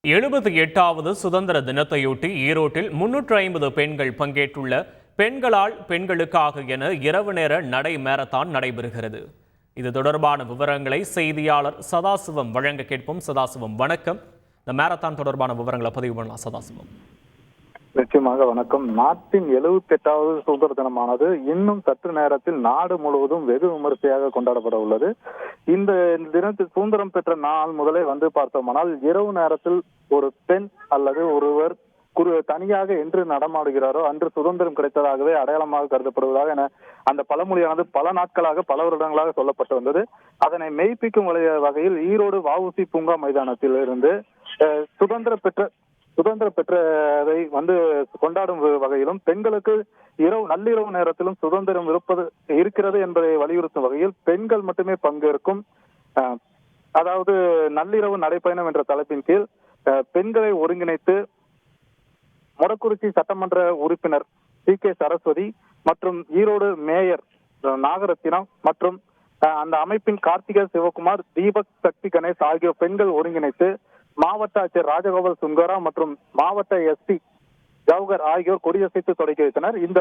78வது சுதந்திர தினத்தையொட்டி ஈரோட்டில் 350 பெண்கள் பங்கேற்றுள்ள பெண்களால் பெண்களுக்காக என இரவு நேர நடை மாரத்தான் நடைபெறுகிறது. இது தொடர்பான விவரங்களை செய்தியாளர் சதாசிவம் வழங்க கேட்போம். சதாசிவம், வணக்கம். இந்த மாரத்தான் தொடர்பான விவரங்களை பதிவு பண்ணலாம். சதாசிவம். நிச்சயமாக வணக்கம். நாட்டின் 78வது சுதந்திர தினமானது இன்னும் சற்று நேரத்தில் நாடு முழுவதும் வெகு விமரிசையாக கொண்டாடப்பட உள்ளது. இந்த தினத்தில் சுதந்திரம் பெற்ற நாள் முதலே பார்த்தோமானால் இரவு நேரத்தில் ஒரு பெண் அல்லது ஒருவர் தனியாக என்று நடமாடுகிறாரோ அன்று சுதந்திரம் கிடைத்ததாகவே அடையாளமாக கருதப்படுவதாக என அந்த பழமொழியானது பல நாட்களாக பல வருடங்களாக சொல்லப்பட்டு வந்தது. அதனை மெய்ப்பிக்கும் வகையில் ஈரோடு வஉசி பூங்கா மைதானத்தில் இருந்து சுதந்திரம் பெற்றதை கொண்டாடும் வகையிலும் பெண்களுக்கு நள்ளிரவு நேரத்திலும் சுதந்திரம் இருக்கிறது என்பதை வலியுறுத்தும் வகையில் பெண்கள் மட்டுமே பங்கேற்கும் அதாவது நள்ளிரவு நடைப்பயணம் என்ற தலைப்பின் கீழ் பெண்களை ஒருங்கிணைத்து மொடக்குறிச்சி சட்டமன்ற உறுப்பினர் சி.கே. சரஸ்வதி மற்றும் ஈரோடு மேயர் நாகரத்தினம் மற்றும் அந்த அமைப்பின் கார்த்திகா சிவகுமார், தீபக் சக்தி கணேஷ் ஆகிய பெண்கள் ஒருங்கிணைத்து மாவட்ட ஆட்சியர் ராஜகோபால் சுங்கரா மற்றும் மாவட்ட எஸ்பி ஜவஹர் ஆகியோர் கொடியசைத்து தொடங்கி வைத்தனர். இந்த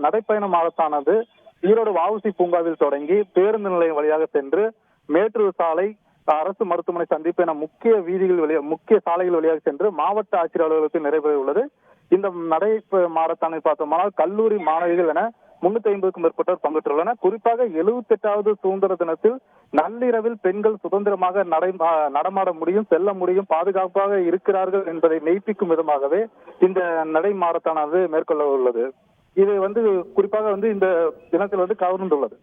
நடைப்பயண மாரத்தானது ஈரோடு வஉசி பூங்காவில் தொடங்கி பேருந்து நிலையம் வழியாக சென்று மேட்டூர் சாலை, அரசு மருத்துவமனை சந்திப்பு என முக்கிய சாலைகள் வழியாக சென்று மாவட்ட ஆட்சியர் அலுவலகத்தில் நிறைவேற உள்ளது. இந்த நடை மாரத்தானை பார்த்தோம்னால் கல்லூரி மாணவிகள் என 350க்கும் மேற்பட்டோர் பங்கேற்றுள்ளனர். குறிப்பாக 78வது சுதந்திர தினத்தில் நள்ளிரவில் பெண்கள் சுதந்திரமாக நடமாட முடியும், செல்ல முடியும், பாதுகாப்பாக இருக்கிறார்கள் என்பதை மெய்ப்பிக்கும் விதமாகவே இந்த நடை மாரத்தானது மேற்கொள்ள உள்ளது. இது குறிப்பாக இந்த தினத்தில் கவர்ந்துள்ளது.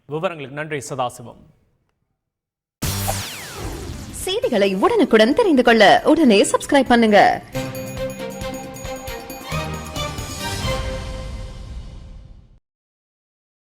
விவரங்களுக்கு நன்றி சதாசிவம். செய்திகளை உடனுக்குடன் தெரிந்து கொள்ள உடனே சப்ஸ்கிரைப் பண்ணுங்க.